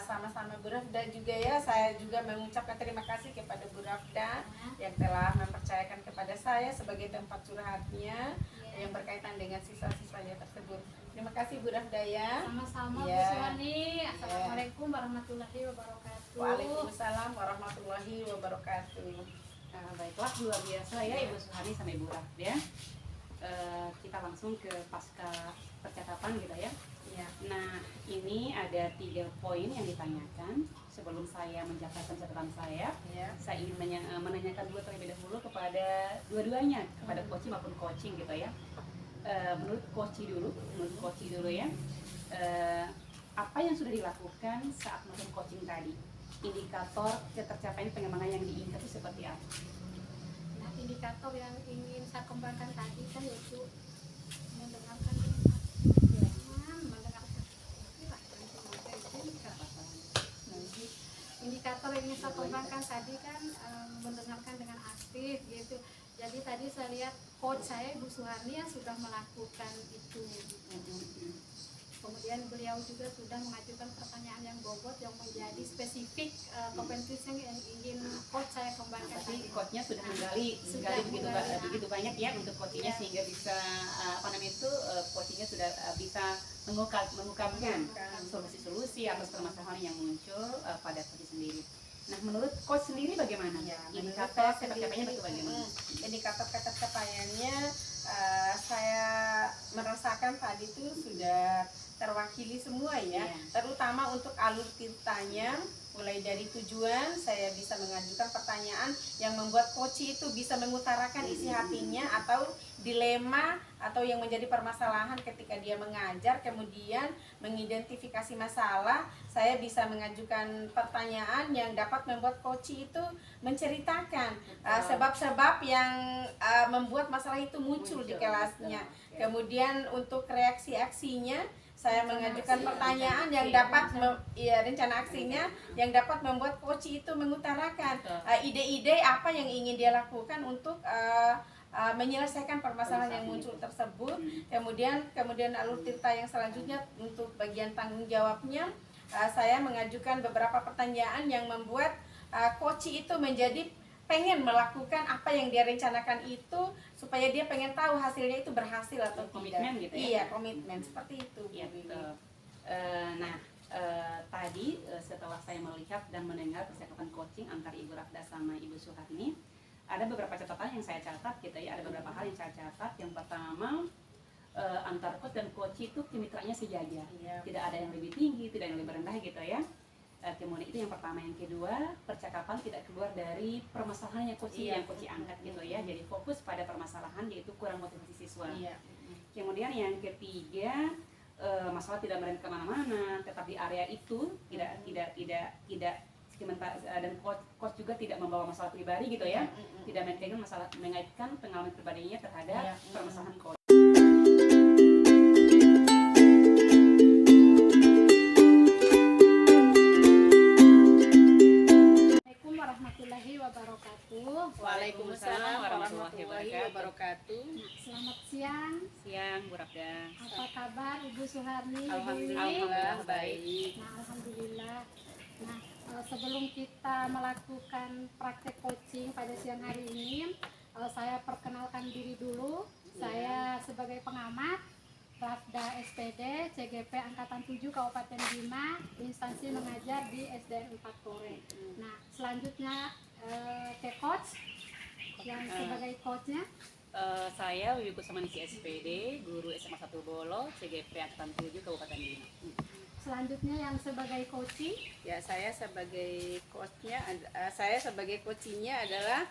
sama-sama Bu Rafda juga ya. Saya juga mengucapkan terima kasih kepada Bu Rafda yang telah mempercayakan kepada saya sebagai tempat curhatnya yang berkaitan dengan siswa-siswanya tersebut. Terima kasih Bu Rafda ya. Sama-sama Bu Suharni. Assalamualaikum warahmatullahi wabarakatuh. Waalaikumsalam warahmatullahi wabarakatuh. Baiklah, luar biasa ya Ibu Suharni sama Ibu Rafda. Kita langsung ke pasca percakapan gitu ya. Nah, ini ada 3 poin yang ditanyakan. Sebelum saya menjabarkan catatan saya ingin menanyakan dulu terlebih dahulu kepada dua-duanya, kepada coaching maupun coaching gitu ya. Menurut coaching dulu ya, apa yang sudah dilakukan saat melakukan coaching tadi? Indikator ketercapaian pengembangan yang diinginkan itu seperti apa? Indikator yang ingin saya kembangkan tadi kan yaitu mendengarkan indikator yang ingin saya kembangkan tadi kan mendengarkan dengan aktif gitu. Jadi tadi saya lihat coach saya Ibu Suharni yang sudah melakukan itu gitu. Kemudian beliau juga sudah mengajukan pertanyaan yang bobot yang menjadi spesifik kompetensi yang ingin coach saya kembangkan. Tapi coachnya sudah menggali begitu banyak ya untuk coachingnya sehingga bisa coachingnya sudah bisa mengungkapkan solusi-solusi atas permasalahan yang muncul pada coach sendiri. Nah, menurut coach sendiri bagaimana? Indikator ketercapaiannya bagaimana? Indikator ketercapaiannya saya merasakan tadi itu sudah terwakili semua ya, terutama untuk alur ceritanya. Mulai dari tujuan, saya bisa mengajukan pertanyaan yang membuat coach itu bisa mengutarakan isi hatinya atau dilema atau yang menjadi permasalahan ketika dia mengajar, kemudian mengidentifikasi masalah. Saya bisa mengajukan pertanyaan yang dapat membuat coach itu menceritakan sebab-sebab yang membuat masalah itu muncul di kelasnya. Kemudian untuk reaksi aksinya, saya mengajukan pertanyaan yang dapat rencana aksinya yang dapat membuat coach itu mengutarakan ide-ide apa yang ingin dia lakukan untuk menyelesaikan permasalahan yang muncul tersebut. Kemudian alur cerita yang selanjutnya untuk bagian tanggung jawabnya, saya mengajukan beberapa pertanyaan yang membuat coach itu menjadi pengen melakukan apa yang dia rencanakan itu, supaya dia pengen tahu hasilnya itu berhasil atau komitmen tidak. Gitu ya? Iya, komitmen seperti itu. Ya, tadi setelah saya melihat dan mendengar percakapan coaching antara Ibu Rafda sama Ibu Suharni, ada beberapa catatan yang saya catat gitu ya. Ada beberapa hal yang saya catat. Yang pertama, antar coach dan coach itu kemitraannya sejajar, tidak ada yang lebih tinggi, tidak yang lebih rendah gitu ya. Kemudian itu yang pertama. Yang kedua, percakapan tidak keluar dari permasalahan yang coach angkat gitu ya. Jadi fokus pada permasalahan, yaitu kurang motivasi siswa. Kemudian yang ketiga, masalah tidak merembet kemana-mana, tetap di area itu, tidak dan coach juga tidak membawa masalah pribadi gitu ya, tidak mengaitkan pengalaman pribadinya terhadap permasalahan coach. Waalaikumsalam warahmatullahi wabarakatuh. Selamat siang. Siang, Bu Rabda. Apa kabar Ibu Suharni? Ibu Wiwi? Alhamdulillah baik. Nah, alhamdulillah. Nah, sebelum kita melakukan praktek coaching pada siang hari ini, saya perkenalkan diri dulu. Saya sebagai pengamat Rafda SPD, CGP Angkatan 7 Kabupaten Bima, instansi mengajar di SDN 4 Kore. Nah, selanjutnya ke coach yang sebagai coachnya. Saya Wiwi Kusmanisi SPD, guru SMA 1 Bolo, CGP Angkatan 7 Kabupaten Bima. Selanjutnya yang sebagai coaching. Ya, saya sebagai coachnya adalah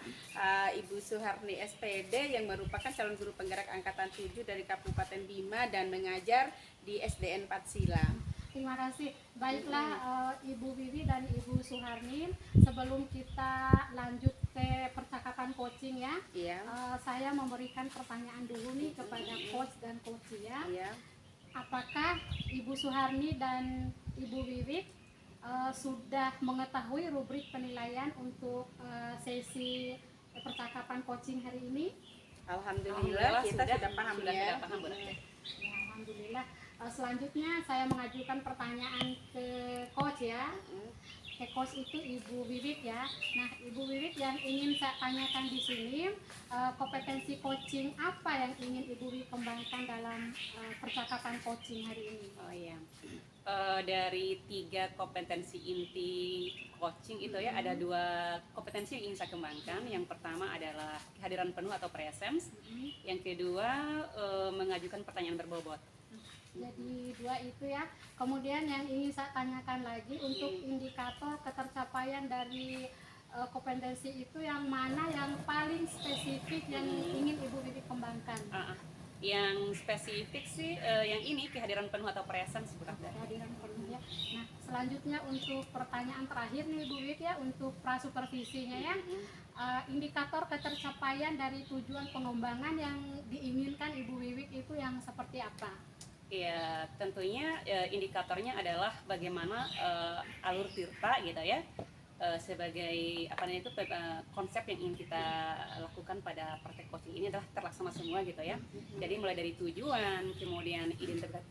Ibu Suharni SPD yang merupakan calon guru penggerak angkatan 7 dari Kabupaten Bima dan mengajar di SDN 4 Silam. Terima kasih. Baiklah Ibu Wiwi dan Ibu Suharni, sebelum kita lanjut ke percakapan coaching ya, Iya. saya memberikan pertanyaan dulu nih kepada coach dan coach ya. Iya. Apakah Ibu Suharni dan Ibu Wiwi sudah mengetahui rubrik penilaian untuk sesi percakapan coaching hari ini? Alhamdulillah kita sudah paham sudah ya. paham, Bu Rabda. Ya, alhamdulillah. Selanjutnya saya mengajukan pertanyaan ke coach ya. Ke coach itu Ibu Wiwit ya. Nah, Ibu Wiwit yang ingin saya tanyakan di sini, kompetensi coaching apa yang ingin Ibu Wiwit kembangkan dalam percakapan coaching hari ini? Oh iya. Dari 3 kompetensi inti coaching itu ya, ada 2 kompetensi yang ingin saya kembangkan. Yang pertama adalah kehadiran penuh atau presence. Yang kedua mengajukan pertanyaan berbobot. Jadi 2 itu ya. Kemudian yang ingin saya tanyakan lagi untuk indikator ketercapaian dari kompetensi itu yang mana yang paling spesifik yang ingin Ibu Wiwit kembangkan? Yang spesifik sih yang ini kehadiran penuh atau presence, Bu Rabda. Kehadiran penuh ya. Nah, selanjutnya untuk pertanyaan terakhir nih Bu Wiwit ya, untuk prasupervisinya ya. Indikator ketercapaian dari tujuan pengembangan yang diinginkan Ibu Wiwit itu yang seperti apa? Ya, tentunya indikatornya adalah bagaimana alur tirta gitu ya, sebagai apa namanya itu konsep yang ingin kita lakukan pada praktek coaching ini adalah terlaksana semua gitu ya. Jadi mulai dari tujuan, kemudian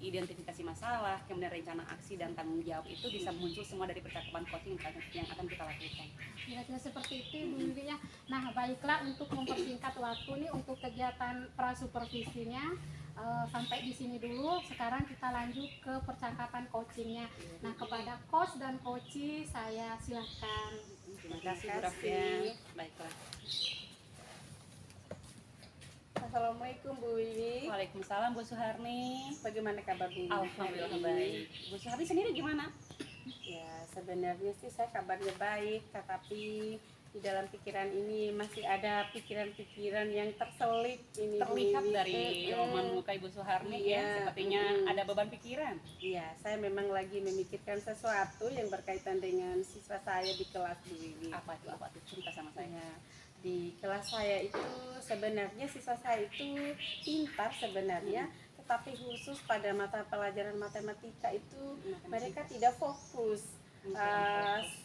identifikasi masalah, kemudian rencana aksi dan tanggung jawab itu bisa muncul semua dari percakapan coaching yang akan kita lakukan. Kira-kira seperti itu Ibu Wiwit ya. Nah, baiklah, untuk mempersingkat waktu nih untuk kegiatan prasupervisinya sampai di sini dulu. Sekarang kita lanjut ke percakapan coachingnya. Nah, kepada coach dan coachee saya silakan. Terima kasih, Bu Rabda. Baiklah. Assalamualaikum Bu Wiwi. Waalaikumsalam, Bu Suharni. Bagaimana kabar Bu Wiwi? Alhamdulillah baik. Bu Suharni sendiri gimana? Ya, sebenarnya sih saya kabarnya baik, tetapi di dalam pikiran ini masih ada pikiran-pikiran yang terselip ini. Terlihat dari roman muka Ibu Suharni ya, sepertinya ada beban pikiran. Iya, saya memang lagi memikirkan sesuatu yang berkaitan dengan siswa saya di kelas Bu Wiwi. Apa tuh cerita sama saya. Di kelas saya itu sebenarnya siswa saya itu pintar sebenarnya, tetapi khusus pada mata pelajaran matematika itu mereka tidak fokus.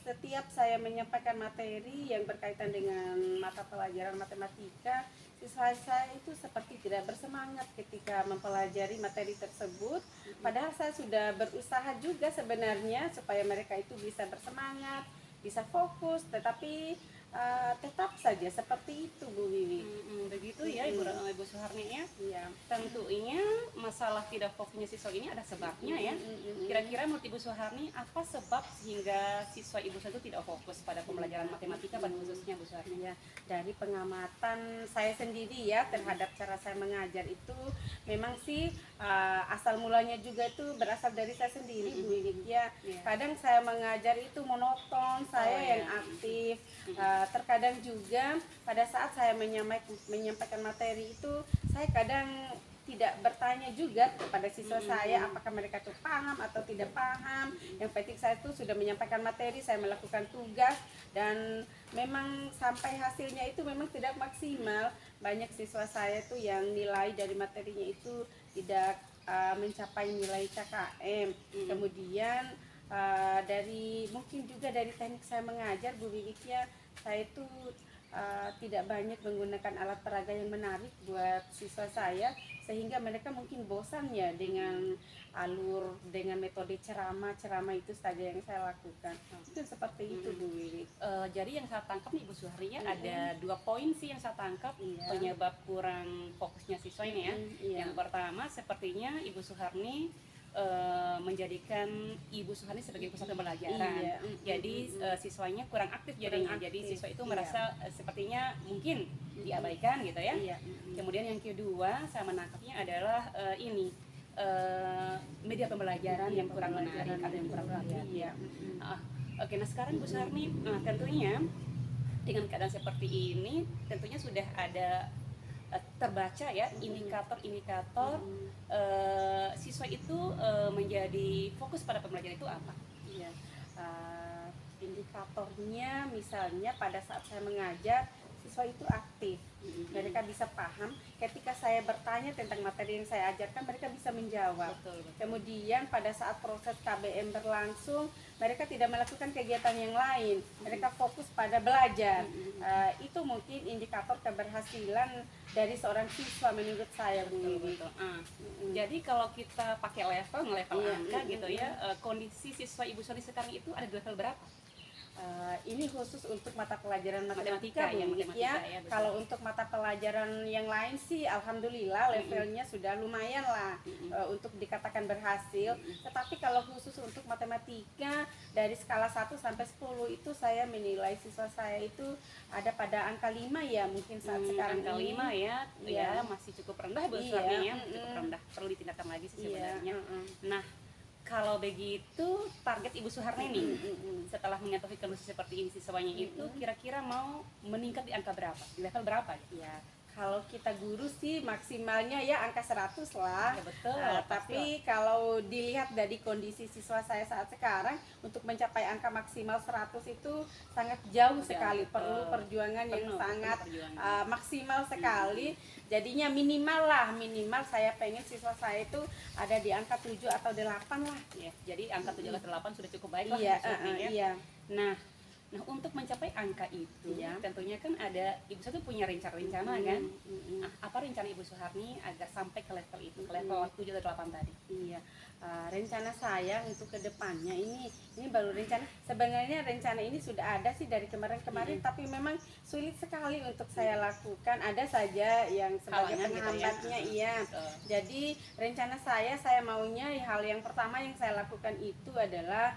Setiap saya menyampaikan materi yang berkaitan dengan mata pelajaran matematika, siswa saya itu seperti tidak bersemangat ketika mempelajari materi tersebut. Padahal saya sudah berusaha juga sebenarnya supaya mereka itu bisa bersemangat, bisa fokus, tetapi tetap saja seperti itu Bu Wiwi. Begitu ya Ibu Suharni ya. Iya. Tentunya masalah tidak fokusnya siswa ini ada sebabnya ya. Kira-kira menurut Ibu Suharni apa sebab sehingga siswa Ibu Suharni itu tidak fokus pada pembelajaran matematika pada khususnya Bu Suharni? Ya, dari pengamatan saya sendiri ya terhadap cara saya mengajar itu memang sih asal mulanya juga itu berasal dari saya sendiri Bu Wiwi ya. Kadang saya mengajar itu monoton, saya yang aktif. Terkadang juga pada saat saya menyampaikan materi itu saya kadang tidak bertanya juga kepada siswa saya apakah mereka itu paham atau tidak paham. Yang penting saya itu sudah menyampaikan materi, saya melakukan tugas, dan memang sampai hasilnya itu memang tidak maksimal. Banyak siswa saya itu yang nilai dari materinya itu tidak mencapai nilai KKM. Kemudian dari mungkin juga dari teknik saya mengajar Bu Wiwik ya, saya itu tidak banyak menggunakan alat peraga yang menarik buat siswa saya, sehingga mereka mungkin bosan ya dengan alur, dengan metode ceramah itu saja yang saya lakukan. Itu seperti itu Bu Wiwi. Jadi yang saya tangkap nih Ibu Suharni ya, ada 2 poin sih yang saya tangkap penyebab kurang fokusnya siswa ini ya. Yang pertama sepertinya Ibu Suharni menjadikan Ibu Suharni sebagai pusat pembelajaran. Jadi siswanya kurang aktif jadinya. Jadi siswa itu merasa sepertinya mungkin diabaikan gitu ya. Kemudian yang kedua saya menangkapnya adalah ini media pembelajaran yang kurang menarik atau yang kurang perhatian. Oke, nah sekarang Bu Suharni, tentunya dengan keadaan seperti ini tentunya sudah ada terbaca ya indikator-indikator siswa itu menjadi fokus pada pembelajaran itu apa? Indikatornya misalnya pada saat saya mengajar, siswa itu aktif, mereka bisa paham. Ketika saya bertanya tentang materi yang saya ajarkan, mereka bisa menjawab. Kemudian pada saat proses KBM berlangsung, mereka tidak melakukan kegiatan yang lain, mereka fokus pada belajar. Itu mungkin indikator keberhasilan dari seorang siswa menurut saya, Bu. Jadi kalau kita pakai level angka gitu ya, kondisi siswa Ibu Suharni sekarang itu ada di level berapa? Ini khusus untuk mata pelajaran matematika ya. Kalau untuk mata pelajaran yang lain sih alhamdulillah levelnya sudah lumayan lah untuk dikatakan berhasil. Tetapi kalau khusus untuk matematika dari skala 1 sampai 10 itu saya menilai siswa saya itu ada pada angka 5 ya, mungkin saat sekarang angka 5 ya masih cukup rendah Bu Suharni ya, cukup rendah, perlu ditingkatkan lagi sih sebenarnya. Nah, kalau begitu target Ibu Suharni nih setelah mengetahui kondisi seperti ini siswanya itu kira-kira mau meningkat di angka berapa? Di level berapa? Ya, kalau kita guru sih maksimalnya ya angka 100 lah. Ya, betul. Tapi kalau dilihat dari kondisi siswa saya saat sekarang, untuk mencapai angka maksimal 100 itu sangat jauh sekali. Perlu perjuangan yang sangat maksimal sekali. Jadinya minimal saya pengen siswa saya itu ada di angka 7 atau 8 lah. Ya, jadi angka 7 atau 8 sudah cukup baik lah. Nah, untuk mencapai angka itu, tentunya kan ada Ibu Suharni punya rencana kan? Apa rencana Ibu Suharni agar sampai ke level itu, ke level 7 atau 8 tadi? Rencana saya untuk kedepannya ini baru rencana. Sebenarnya rencana ini sudah ada sih dari kemarin-kemarin, tapi memang sulit sekali untuk saya lakukan. Ada saja yang sebagai penghambatnya, Jadi rencana saya maunya hal yang pertama yang saya lakukan itu adalah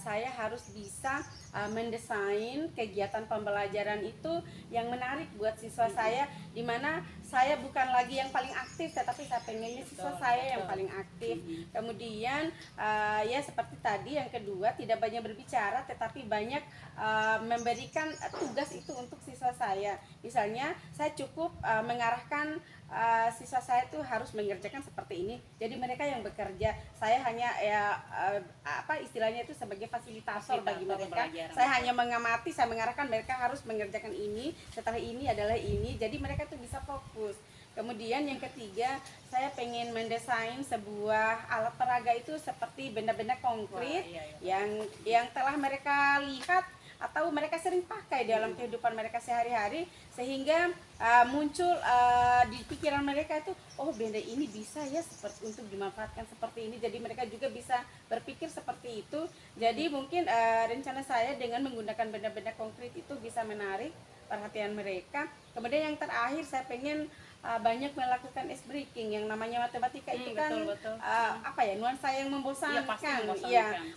saya harus bisa mendesain kegiatan pembelajaran itu yang menarik buat siswa saya, di mana saya bukan lagi yang paling aktif, tetapi saya pengennya siswa saya yang paling aktif. Kemudian ya seperti tadi yang kedua, tidak banyak berbicara tetapi banyak memberikan tugas itu untuk siswa saya. Misalnya saya cukup mengarahkan siswa saya itu harus mengerjakan seperti ini, jadi mereka yang bekerja, saya hanya istilahnya itu sebagai fasilitator bagi mereka. Saya hanya mengamati, saya mengarahkan mereka harus mengerjakan ini, setelah ini adalah ini, jadi mereka tuh bisa fokus. Kemudian yang ketiga, saya pengen mendesain sebuah alat peraga itu seperti benda-benda konkret yang telah mereka lihat atau mereka sering pakai dalam kehidupan mereka sehari-hari, sehingga muncul di pikiran mereka itu, oh benda ini bisa ya seperti untuk dimanfaatkan seperti ini, jadi mereka juga bisa berpikir seperti itu. Jadi mungkin rencana saya dengan menggunakan benda-benda konkret itu bisa menarik perhatian mereka. Kemudian yang terakhir, saya pengen banyak melakukan ice breaking. Yang namanya matematika itu kan nuansa yang membosankan.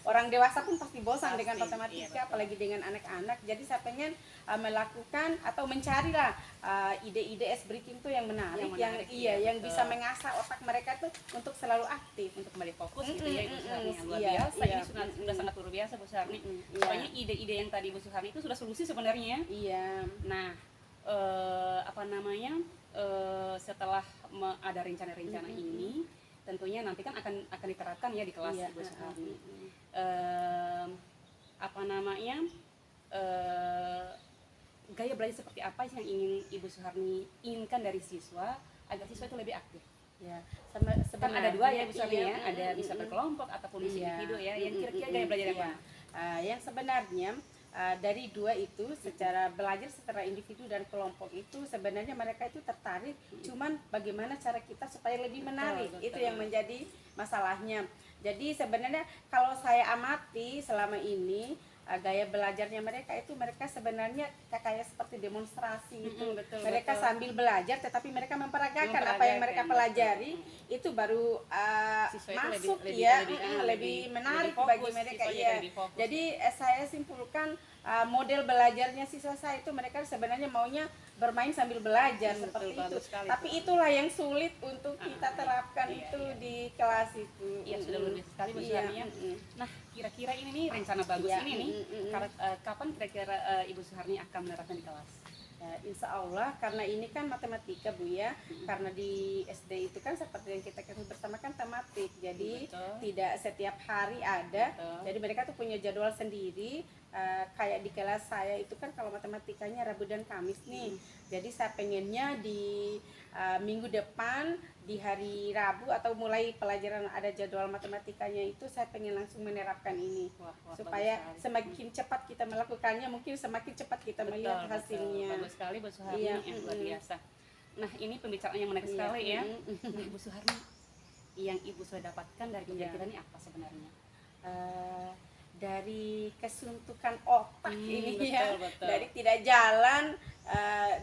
Orang dewasa pun pasti bosan dengan matematika, apalagi dengan anak-anak. Jadi saya pengen melakukan atau mencarilah ide-ide ice breaking itu yang menarik, yang bisa mengasah otak mereka tuh untuk selalu aktif, untuk kembali fokus gitu ya Ibu Suharni. Luar biasa, ini sudah sangat luar biasa Bu Suharni. Soalnya ide-ide yang tadi Bu Suharni itu sudah solusi sebenarnya. Nah, setelah ada rencana-rencana ini, tentunya nanti kan akan diterapkan ya di kelas Ibu Suharni. Gaya belajar seperti apa yang ingin Ibu Suharni inginkan dari siswa agar siswa itu lebih aktif? Kan ada dua ya Bu Suharni ya, ada bisa berkelompok ataupun bisa individu ya. Yang kira-kira gaya belajar yang mana? Yang sebenarnya dari dua itu secara belajar secara individu dan kelompok itu sebenarnya mereka itu tertarik, cuman bagaimana cara kita supaya lebih menarik, itu yang menjadi masalahnya. Jadi sebenarnya kalau saya amati selama ini gaya belajarnya mereka sebenarnya kayak seperti demonstrasi itu. Mereka sambil belajar tetapi mereka memperagakan apa yang mereka pelajari, itu baru masuk lebih menarik bagi mereka ya. Jadi saya simpulkan model belajarnya siswa saya itu mereka sebenarnya maunya bermain sambil belajar seperti itu. Tapi itulah yang sulit untuk kita terapkan itu di kelas itu. Iya, sudah luar biasa sekali Bu Suharni ya. Nah, kira-kira ini nih rencana bagus ini nih. Kapan kira-kira Ibu Suharni akan menerapkan di kelas? Ya, insya Allah karena ini kan matematika Bu ya, karena di SD itu kan seperti yang kita ketahui bersama kan tematik, jadi tidak setiap hari ada, jadi mereka tuh punya jadwal sendiri. Kayak di kelas saya itu kan kalau matematikanya Rabu dan Kamis nih, jadi saya pengennya di minggu depan di hari Rabu atau mulai pelajaran ada jadwal matematikanya itu saya pengen langsung menerapkan ini. Supaya semakin cepat kita melakukannya mungkin semakin cepat kita melihat hasilnya. Bagus sekali Bu Suharni, luar biasa. Nah, ini pembicaraan yang menarik sekali ya. Nah, Bu Suharni, yang Ibu sudah dapatkan dari pembelajaran ini apa sebenarnya? Dari kesuntukan otak ini betul. Dari tidak jalan,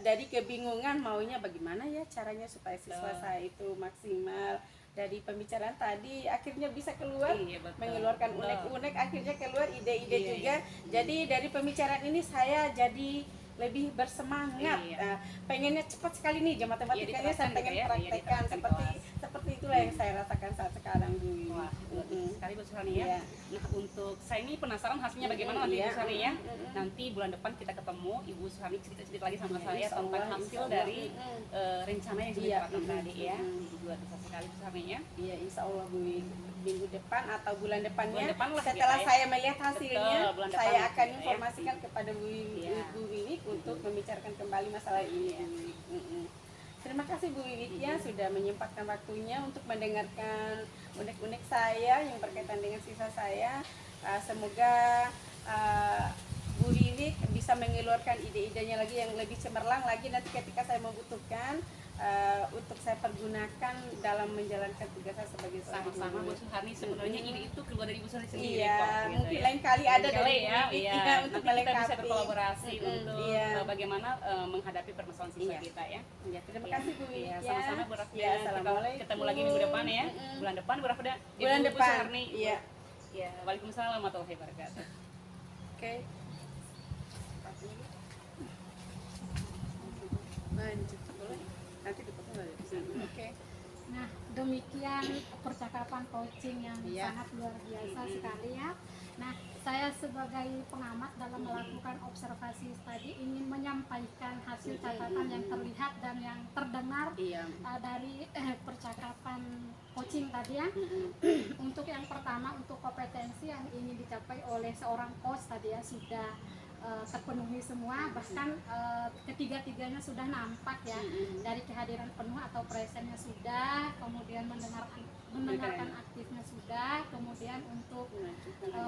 dari kebingungan maunya bagaimana ya caranya supaya siswa saya itu maksimal. Dari pembicaraan tadi akhirnya bisa keluar, mengeluarkan unek-unek, akhirnya keluar ide-ide juga. Jadi dari pembicaraan ini saya jadi lebih bersemangat, pengennya cepat sekali nih jam matematikanya saya pengen praktekkan seperti itulah yang saya rasakan saat sekarang Bu. Wah, sekali Bu Suharni ya. Nah, untuk saya ini penasaran hasilnya bagaimana nanti Bu Suharni ya. Nanti bulan depan kita ketemu, Ibu Suharni cerita-cerita lagi sama saya tentang hasil dari rencana yang sudah diterapkan tadi ya. Luar biasa sekali Bu Suharni ya. Iya, insya Allah Bu, minggu depan atau bulan depannya lah, setelah gitu, saya melihat hasilnya, saya akan gitu, informasikan kepada Bu Wiwik untuk membicarakan kembali masalah ini. Terima kasih Bu Wiwik ya sudah menyempatkan waktunya untuk mendengarkan unek-unek saya yang berkaitan dengan siswa saya. Semoga Bu Wiwik bisa mengeluarkan ide-idenya lagi yang lebih cemerlang lagi nanti ketika saya membutuhkan, untuk saya pergunakan dalam menjalankan tugas saya sebagai sama-sama Bu Suharni. Sebenarnya ini itu keluar dari Bu Suharni sendiri kok, gitu mungkin ya. Lain kali ada dari untuk nanti kita bisa berkolaborasi untuk bagaimana menghadapi permasalahan siswa kita ya. Terima kasih Bu. Sama-sama Bu Rafda. Ketemu lagi minggu depan ya. Bulan depan Bu Rafda. Bulan depan. Bu Suharni. Ya, waalaikumsalam warahmatullahi wabarakatuh. Oke. Lanjut. Nanti dipotong lagi. Oke. Nah, demikian percakapan coaching yang sangat luar biasa sekali ya. Nah, saya sebagai pengamat dalam melakukan observasi tadi ingin menyampaikan hasil catatan yang terlihat dan yang terdengar dari percakapan coaching tadi ya. Untuk yang pertama, untuk kompetensi yang ingin dicapai oleh seorang coach tadi ya sudah terpenuhi semua, bahkan ketiga-tiganya sudah nampak ya, dari kehadiran penuh atau presennya sudah, kemudian mendengarkan aktifnya sudah, kemudian untuk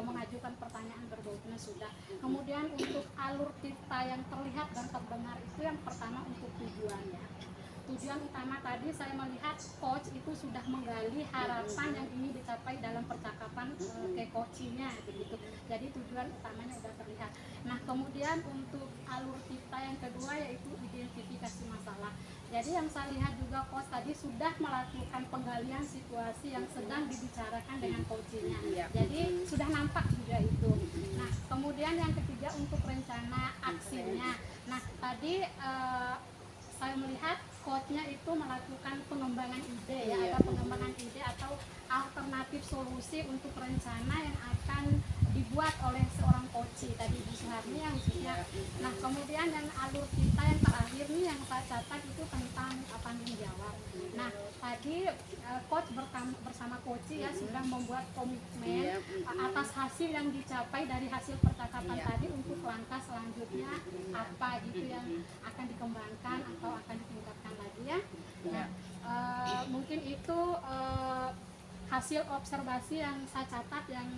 mengajukan pertanyaan berbautnya sudah, kemudian untuk alur cerita yang terlihat dan terdengar itu yang pertama untuk tujuannya. Tujuan utama tadi saya melihat coach itu sudah menggali harapan yang ingin dicapai dalam percakapan ke coachingnya begitu. Jadi tujuan utamanya sudah terlihat. Nah, kemudian untuk alur kita yang kedua yaitu identifikasi masalah. Jadi yang saya lihat juga coach tadi sudah melakukan penggalian situasi yang sedang dibicarakan dengan coachingnya. Jadi sudah nampak juga itu. Nah, kemudian yang ketiga untuk rencana aksinya. Nah, tadi saya melihat coachnya itu melakukan pengembangan ide ya, ada pengembangan ide atau alternatif solusi untuk rencana yang akan dibuat oleh seorang coach tadi Bu Suharni yang khususnya. Nah, kemudian yang alur kita yang terakhir nih yang saya catat itu tentang tanggung jawab. Nah, tadi coach bersama coach ya sudah membuat komitmen atas hasil yang dicapai dari hasil percakapan tadi untuk langkah selanjutnya apa gitu yang akan dikembangkan atau akan ditingkatkan lagi ya. Nah, mungkin itu hasil observasi yang saya catat yang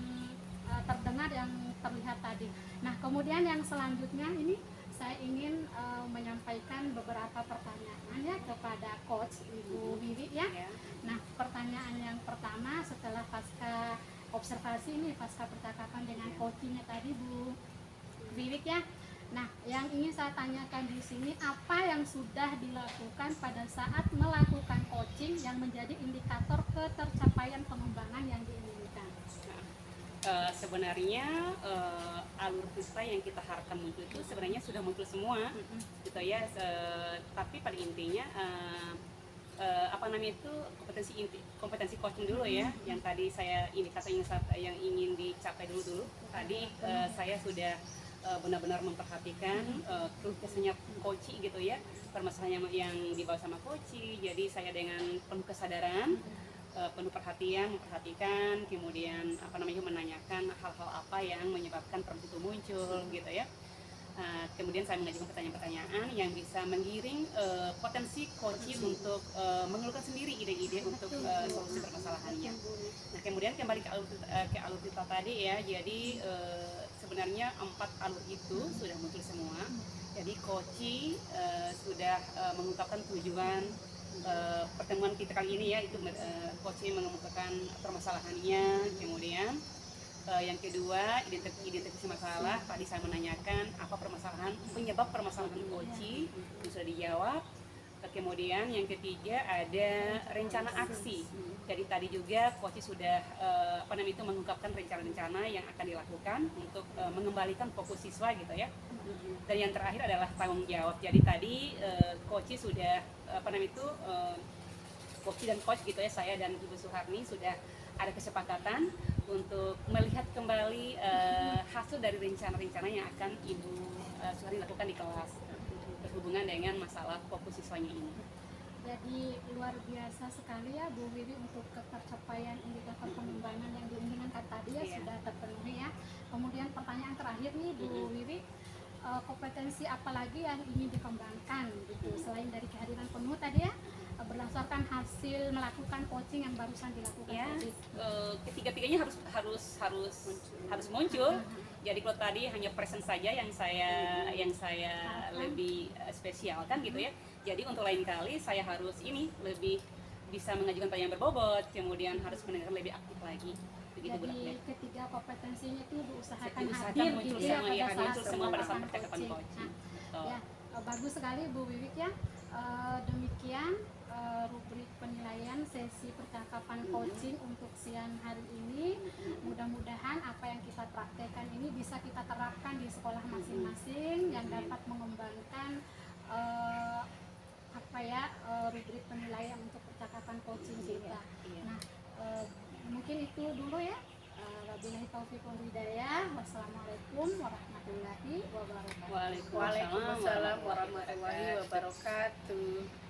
terdengar yang terlihat tadi. Nah, Kemudian yang selanjutnya ini saya ingin menyampaikan beberapa pertanyaan ya kepada Coach Ibu Wiwi ya. Nah, pertanyaan yang pertama setelah pasca observasi ini, pasca percakapan dengan coachingnya tadi Bu Wiwi ya. Nah, yang ingin saya tanyakan di sini, apa yang sudah dilakukan pada saat melakukan coaching yang menjadi indikator ketercapaian pengembangan yang diinginkan? Sebenarnya alur kita yang kita harapkan muncul itu sebenarnya sudah muncul semua, gitu ya. Tapi pada intinya apa namanya itu kompetensi coaching dulu ya, yang tadi saya indikator yang ingin dicapai dulu. Tadi saya sudah benar-benar memperhatikan keluh kesahnya coach gitu ya, permasalahannya yang dibawa sama coach. Jadi saya dengan penuh kesadaran, penuh perhatian, memperhatikan, kemudian menanyakan hal-hal apa yang menyebabkan permasalahan itu muncul gitu ya. Kemudian saya mengajukan pertanyaan-pertanyaan yang bisa menggiring potensi coach untuk mengeluarkan sendiri ide-ide untuk solusi permasalahannya. Nah, kemudian kembali ke alur kita tadi ya, jadi sebenarnya 4 alur itu sudah muncul semua. Jadi coach sudah mengungkapkan tujuan pertemuan kita kali ini ya, itu coach mengemukakan permasalahannya. Kemudian yang kedua, identifikasi masalah. Tadi saya menanyakan apa penyebab permasalahan coach, itu sudah dijawab. Kemudian yang ketiga ada rencana aksi. Jadi tadi juga coach sudah mengungkapkan rencana-rencana yang akan dilakukan untuk mengembalikan fokus siswa gitu ya. Dan yang terakhir adalah tanggung jawab. Jadi tadi coach sudah coach dan coach gitu ya, saya dan Ibu Suharni sudah ada kesepakatan untuk melihat kembali hasil dari rencana-rencana yang akan Ibu Suharni lakukan di kelas berhubungan dengan masalah fokus siswanya ini. Jadi luar biasa sekali ya Bu Wiwi, untuk ketercapaian indikator pengembangan yang diinginkan tadi ya sudah terpenuhi ya. Kemudian pertanyaan terakhir nih Bu Wiwi, kompetensi apa lagi yang ingin dikembangkan gitu selain dari kehadiran penuh tadi ya, berdasarkan hasil melakukan coaching yang barusan dilakukan tadi? Ketiga-tiganya harus muncul. Jadi kalau tadi hanya present saja yang saya lebih spesialkan gitu ya. Jadi untuk lain kali saya harus lebih bisa mengajukan pertanyaan berbobot, kemudian harus mendengarkan lebih aktif lagi. Begitu. Jadi ketiga kompetensinya itu diusahakan muncul hadir gitu ya pada saat percakapan coaching. Ya, bagus sekali Bu Wiwi ya. Demikian rubrik penilaian sesi percakapan coaching untuk siang hari ini. Mudah-mudahan apa yang kita praktekkan ini bisa kita terapkan di sekolah masing-masing yang dapat mengembangkan rubrik penilaian untuk percakapan coaching kita. Nah, mungkin itu dulu ya. Wabillahi taufiq wal hidayah. Wassalamualaikum warahmatullahi wabarakatuh. Waalaikumsalam warahmatullahi wabarakatuh.